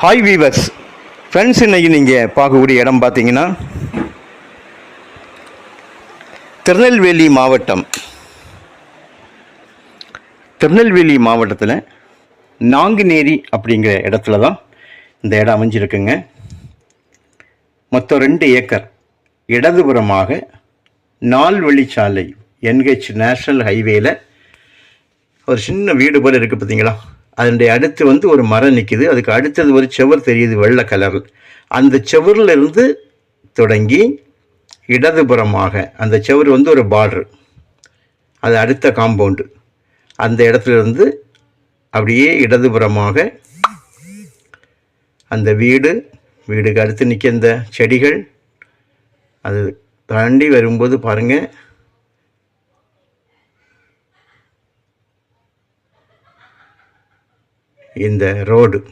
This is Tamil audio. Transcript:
ஹாய் வீவர்ஸ் ஃப்ரெண்ட்ஸ், இன்றைக்கி நீங்கள் பார்க்கக்கூடிய இடம் பார்த்தீங்கன்னா திருநெல்வேலி மாவட்டத்தில் நாங்குநேரி அப்படிங்கிற இடத்துல தான் இந்த இடம் அமைஞ்சிருக்குங்க. மொத்தம் 2 ஏக்கர் இடதுபுறமாக 4 வழிச்சாலை NH நேஷ்னல் ஹைவேல ஒரு சின்ன வீடு போல் இருக்குது பார்த்தீங்களா. அதனுடைய அடுத்து ஒரு மரம் நிற்கிது. அதுக்கு அடுத்தது ஒரு செவர் தெரியுது வெள்ளை கலர். அந்த செவரில் இருந்து தொடங்கி இடதுபுறமாக அந்த செவர் ஒரு பார்டர், அது அடுத்த காம்பவுண்டு. அந்த இடத்துல இருந்து அப்படியே இடதுபுறமாக அந்த வீடுக்கு அடுத்து நிற்க இந்த செடிகள், அது தாண்டி வரும்போது பாருங்கள் இந்த ரோடு.